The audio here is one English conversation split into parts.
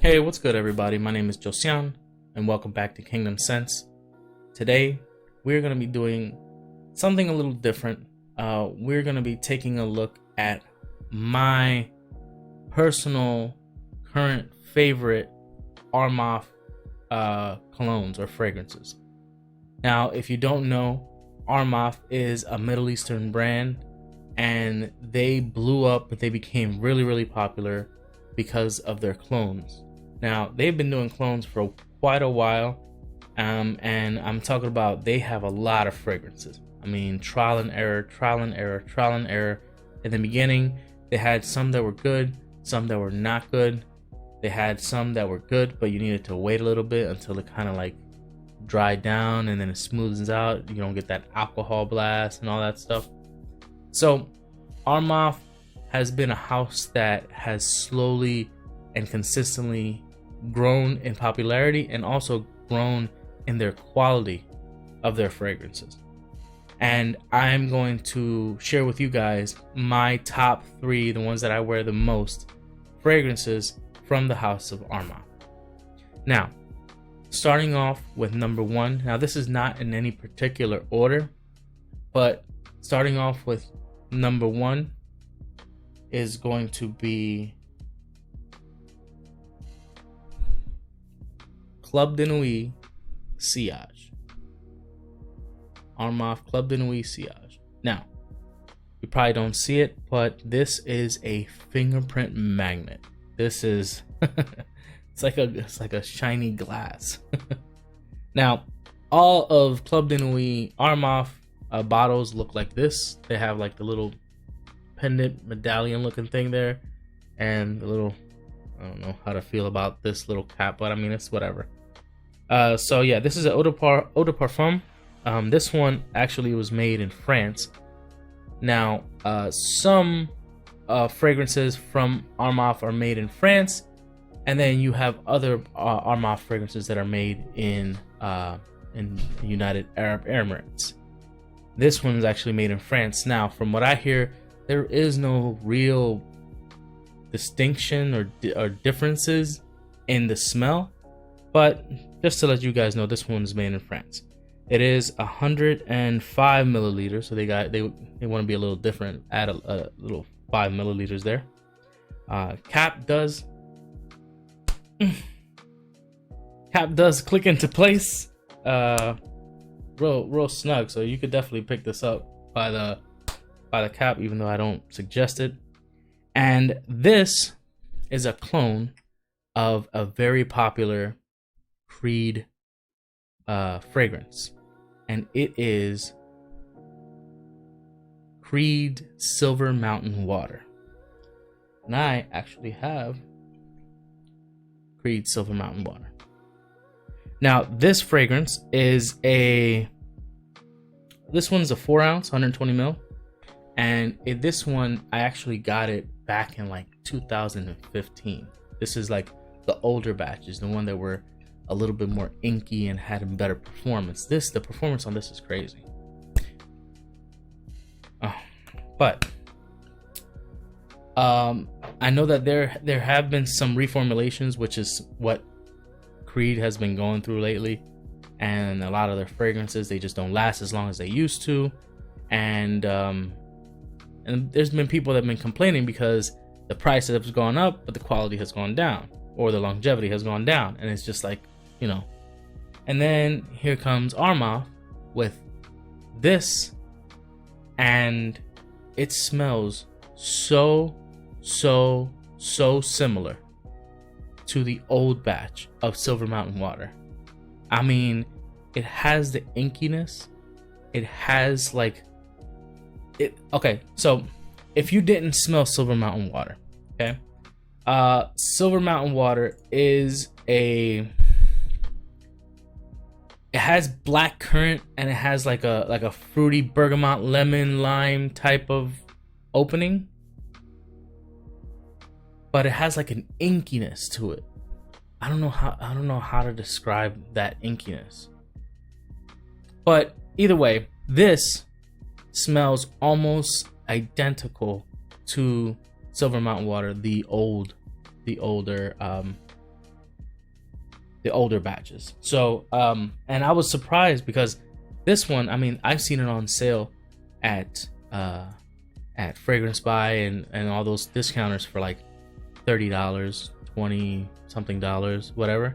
Hey, what's good everybody? My name is Josian and welcome back to Kingdom Sense. Today, we're going to be doing something a little different. We're going to be taking a look at my personal current favorite Armaf colognes or fragrances. Now, if you don't know, Armaf is a Middle Eastern brand and they blew up, but they became really popular because of their clones. Now, they've been doing clones for quite a while, and I'm talking about they have a lot of fragrances. I mean, trial and error. In the beginning, they had some that were good, some that were not good. They had some that were good, but you needed to wait a little bit until it kind of like dried down and then it smoothens out. You don't get that alcohol blast and all that stuff. So, Armaf has been a house that has slowly and consistently grown in popularity and also grown in their quality of their fragrances. And I'm going to share with you guys my top 3, the ones that I wear the most, fragrances from the house of Armaf. Now, starting off with number 1. Now, this is not in any particular order, but starting off with number 1 is going to be Club de Nuit Sillage. Armaf Club de Nuit Sillage. Now, you probably don't see it, but this is a fingerprint magnet. This is it's like a shiny glass. Now, all of Club de Nuit Armaf bottles look like this. They have like the little pendant medallion looking thing there, and the little, I don't know how to feel about this little cap, but I mean, it's whatever. So yeah, this is an eau de parfum. This one actually was made in France. Now, some fragrances from Armaf are made in France, and then you have other Armaf fragrances that are made in United Arab Emirates. This one is actually made in France. Now, from what I hear, there is no real distinction or differences in the smell, but just to let you guys know, this one is made in France. It is 105 milliliters, so they want to be a little different. Add a little 5 milliliters there. Cap does click into place, real snug. So you could definitely pick this up by the cap, even though I don't suggest it. And this is a clone of a very popular Creed fragrance, and it is Creed Silver Mountain Water. And I actually have Creed Silver Mountain Water. Now, this fragrance is this one's a 4 ounce, 120 mil, and this one I actually got it back in like 2015. This is like the older batches, the one that were a little bit more inky and had a better performance. The performance on this is crazy. But I know that there have been some reformulations, which is what Creed has been going through lately, and a lot of their fragrances, they just don't last as long as they used to, and there's been people that have been complaining because the price has gone up, but the quality has gone down, or the longevity has gone down, and it's just like, you know. And then here comes Armaf with this, and it smells so similar to the old batch of Silver Mountain Water. I mean, it has the inkiness. It has like it. Okay, so if you didn't smell Silver Mountain Water, okay, Silver Mountain Water is it has black currant, and it has like a fruity bergamot, lemon, lime type of opening, but it has like an inkiness to it. I don't know how to describe that inkiness. But either way, this smells almost identical to Silver Mountain Water, the older the older batches. So and I was surprised because this one, I mean, I've seen it on sale at Fragrancebuy and all those discounters for like $30, 20 something dollars, whatever.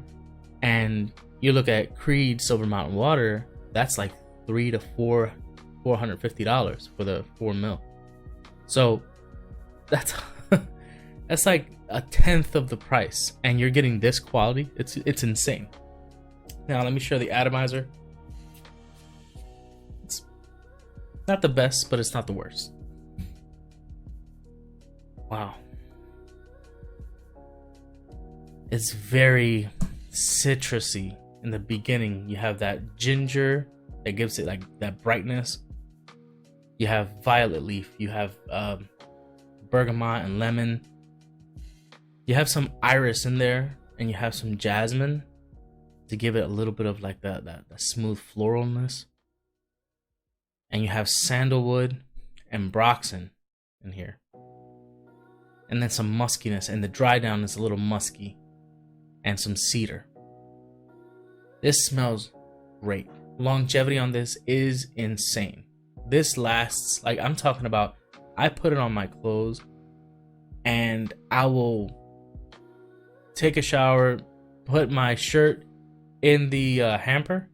And you look at Creed Silver Mountain Water, that's like $300 to $450 for the 4 mil. So that's that's like a tenth of the price, and you're getting this quality. It's insane. Now let me show the atomizer. It's not the best, but it's not the worst. Wow. It's very citrusy in the beginning. You have that ginger that gives it like that brightness. You have violet leaf. You have bergamot and lemon. You have some iris in there, and you have some jasmine to give it a little bit of like that smooth floralness. And you have sandalwood and broxin in here. And then some muskiness, and the dry down is a little musky. And some cedar. This smells great. Longevity on this is insane. This lasts, like I'm talking about, I put it on my clothes and I will take a shower, put my shirt in the hamper,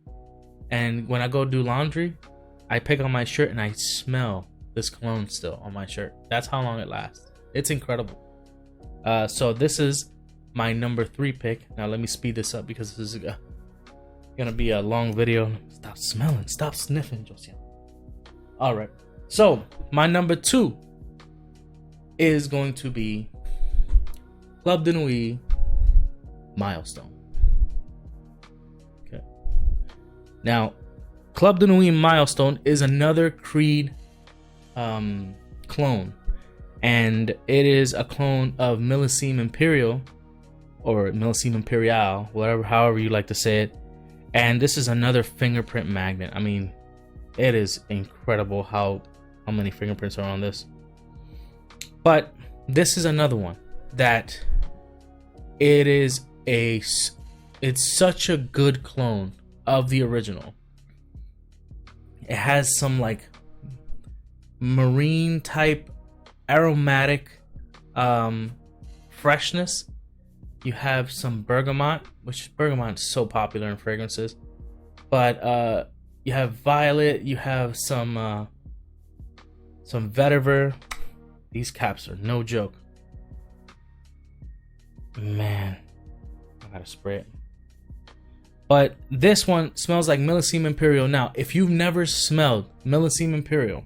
and when I go do laundry, I pick on my shirt and I smell this cologne still on my shirt. That's how long it lasts. It's incredible. So this is my number 3 pick. Now let me speed this up because this is gonna be a long video. Stop smelling, stop sniffing, Josiane. All right, so my number 2 is going to be Club de Nuit Milestone. Okay. Now, Club de Nuit Milestone is another Creed clone, and it is a clone of Millésime Imperial, or Millésime Imperial, however you like to say it. And this is another fingerprint magnet. I mean, it is incredible how many fingerprints are on this. But this is another one that it's such a good clone of the original. It has some like marine type aromatic freshness. You have some bergamot, which bergamot is so popular in fragrances. But you have violet, you have some vetiver. These caps are no joke. Man, I gotta spray it. But this one smells like Millésime Imperial. Now, if you've never smelled Millésime Imperial,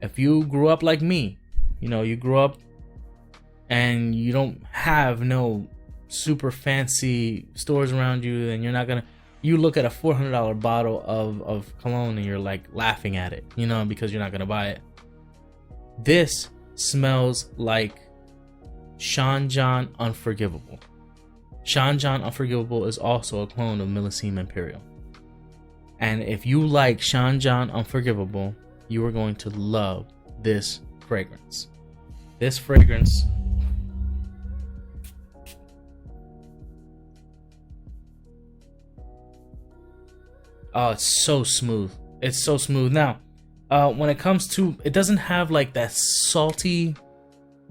if you grew up like me, you grew up and you don't have no super fancy stores around you, then you look at a $400 bottle of cologne and you're like laughing at it, because you're not gonna buy it. This smells like Sean John Unforgivable. Sean John Unforgivable is also a clone of Millésime Imperial. And if you like Sean John Unforgivable, you are going to love this fragrance. This fragrance it's so smooth. It's so smooth. Now, when it comes to, it doesn't have like that salty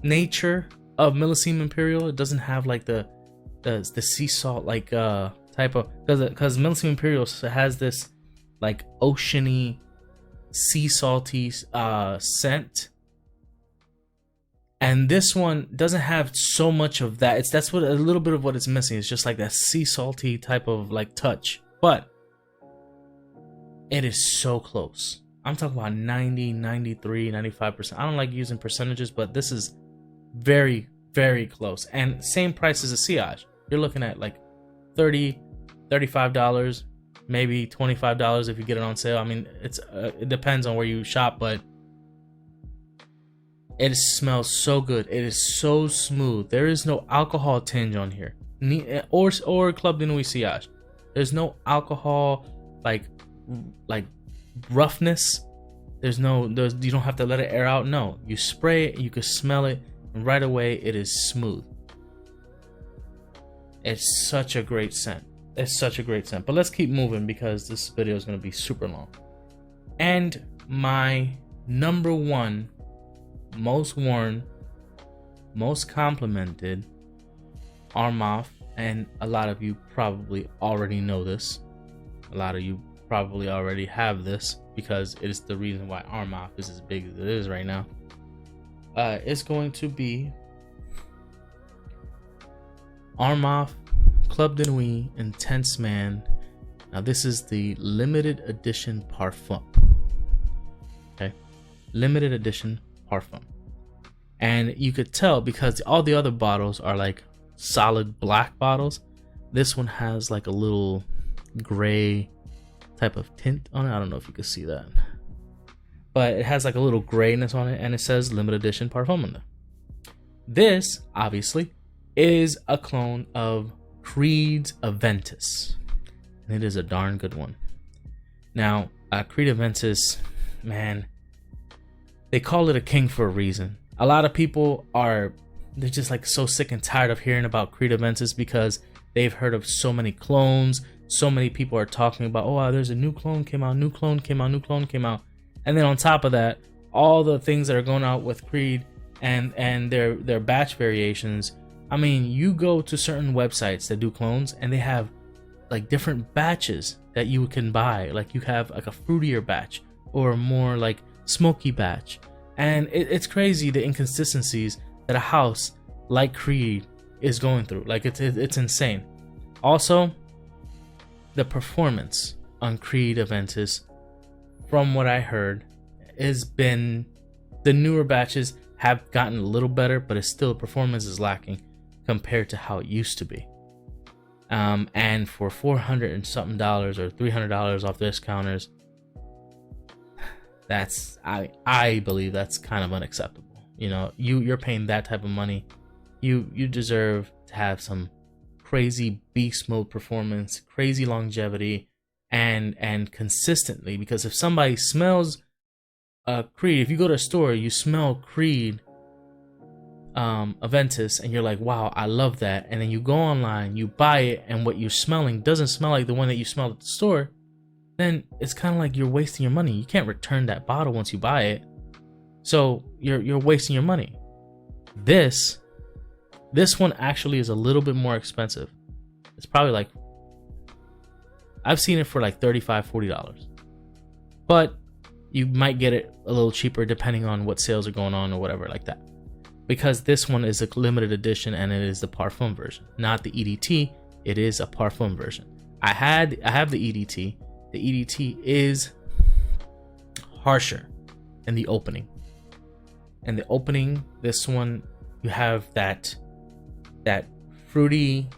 nature of Millésime Imperial. It doesn't have like the sea salt like type of, because Millésime Imperial has this like oceany, sea salty scent, and this one doesn't have so much of that. That's what a little bit of what it's missing. It's just like that sea salty type of like touch, but it is so close. I'm talking about 90, 93, 95%. I don't like using percentages, but this is very, very close. And same price as a Sillage. You're looking at like $30, $35, maybe $25 if you get it on sale. I mean, it depends on where you shop, but it smells so good. It is so smooth. There is no alcohol tinge on here, or Club de Nuit Sillage. There's no alcohol like roughness. You don't have to let it air out. No, you spray it, you can smell it, and right away it is smooth. It's such a great scent. It's such a great scent. But let's keep moving because this video is going to be super long. And my number one most worn, most complimented Armaf, and a lot of you probably already know this. A lot of you probably already have this because it is the reason why Armaf is as big as it is right now. It's going to be Armaf Club de Nuit Intense Man. Now this is the limited edition parfum. Okay, limited edition parfum, and you could tell because all the other bottles are like solid black bottles. This one has like a little gray type of tint on it. I don't know if you can see that, but it has like a little grayness on it, and it says limited edition parfum in there. This obviously is a clone of Creed's Aventus, and it is a darn good one. Now, Creed Aventus, man, they call it a king for a reason. A lot of people they're just like so sick and tired of hearing about Creed Aventus because they've heard of so many clones. So many people are talking about, oh, there's a new clone came out, new clone came out, new clone came out. And then on top of that, all the things that are going out with Creed and their batch variations. I mean, you go to certain websites that do clones and they have like different batches that you can buy. Like you have like a fruitier batch or a more like smoky batch. And it's crazy the inconsistencies that a house like Creed is going through. Like it's insane. Also, the performance on Creed Aventus, from what I heard, has been, the newer batches have gotten a little better, but it's still, performance is lacking compared to how it used to be. And for $400 and something or $300 off discounters, that's, I believe that's kind of unacceptable. You know, you're paying that type of money. You deserve to have some crazy beast mode performance, crazy longevity, and consistently. Because if somebody smells Creed, if you go to a store, you smell Creed Aventus, and you're like, wow, I love that, and then you go online, you buy it, and what you're smelling doesn't smell like the one that you smelled at the store, then it's kind of like you're wasting your money. You can't return that bottle once you buy it, so you're wasting your money. This one actually is a little bit more expensive. It's probably like, I've seen it for like $35-40, but you might get it a little cheaper depending on what sales are going on or whatever like that, because this one is a limited edition and it is the parfum version, not the EDT. It is a parfum version. I have the EDT. The EDT is harsher in the opening. In the opening, this one, you have that fruity,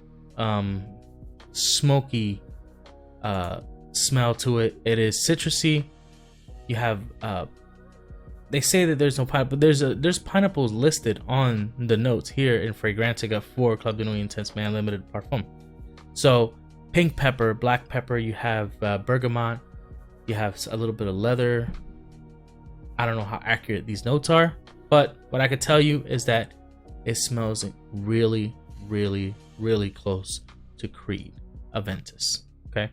smoky smell to it. It is citrusy. You have they say that there's no pineapple, but there's pineapples listed on the notes here in Fragrancebuy for Club de Nuit Intense Man Limited Parfum. So pink pepper, black pepper, you have bergamot, you have a little bit of leather. I don't know how accurate these notes are, but what I could tell you is that it smells really, really, really close to Creed Aventus. Okay,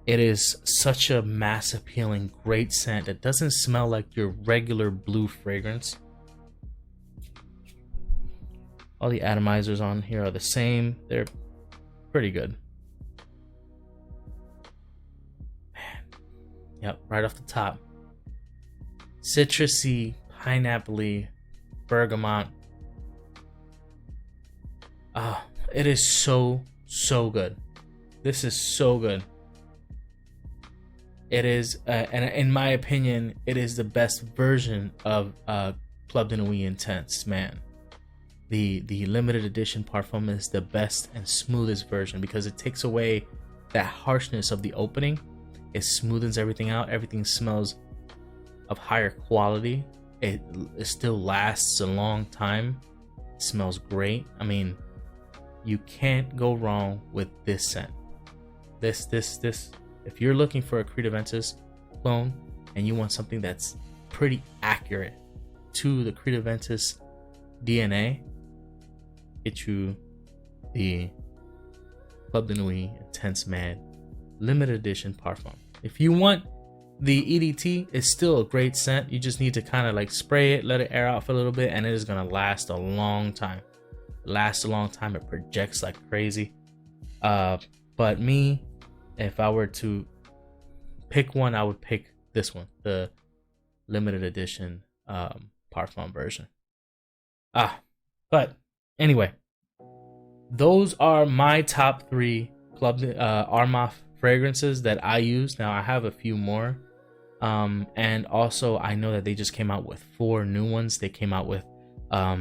it is such a mass appealing, great scent. It doesn't smell like your regular blue fragrance. All the atomizers on here are the same. They're pretty good. Man. Yep, right off the top. Citrusy, pineapple-y, bergamot. It is so good. This is so good. It is, and in my opinion, it is the best version of Club de Nuit Intense Man. The limited edition parfum is the best and smoothest version because it takes away that harshness of the opening. It smoothens everything out. Everything smells of higher quality. It still lasts a long time. It smells great. I mean, you can't go wrong with this scent. This. If you're looking for a Creed Aventus clone and you want something that's pretty accurate to the Creed Aventus DNA, get you the Club de Nuit Intense Man limited edition parfum. If you want the EDT, it's still a great scent. You just need to kind of like spray it, let it air out for a little bit, and it is gonna last a long time. It projects like crazy. But me, if I were to pick one, I would pick this one, the limited edition parfum version. But anyway, those are my top 3 Armaf fragrances that I use. Now I have a few more, and also I know that they just came out with 4 new ones. They came out with I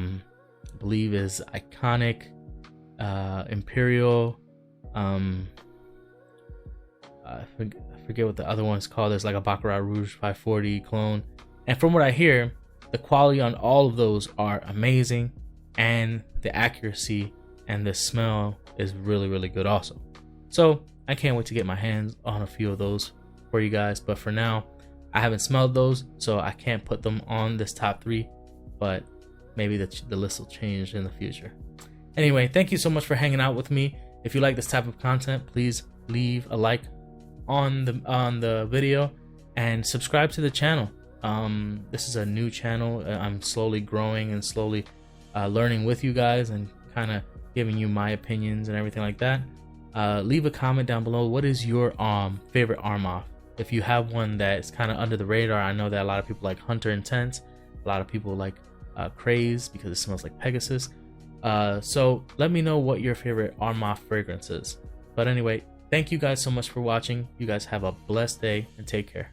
believe is Iconic, Imperial, I forget what the other one's called. There's like a Baccarat Rouge 540 clone, and from what I hear, the quality on all of those are amazing, and the accuracy and the smell is really, really good also. So I can't wait to get my hands on a few of those for you guys. But for now, I haven't smelled those, so I can't put them on this top 3, but maybe the list will change in the future. Anyway, thank you so much for hanging out with me. If you like this type of content, please leave a like on the video and subscribe to the channel. This is a new channel. I'm slowly growing and slowly learning with you guys and kind of giving you my opinions and everything like that. Leave a comment down below. What is your favorite Armaf? If you have one that's kind of under the radar, I know that a lot of people like Hunter Intense, a lot of people like Craze because it smells like Pegasus. So let me know what your favorite Armaf fragrance is. But anyway, thank you guys so much for watching. You guys have a blessed day and take care.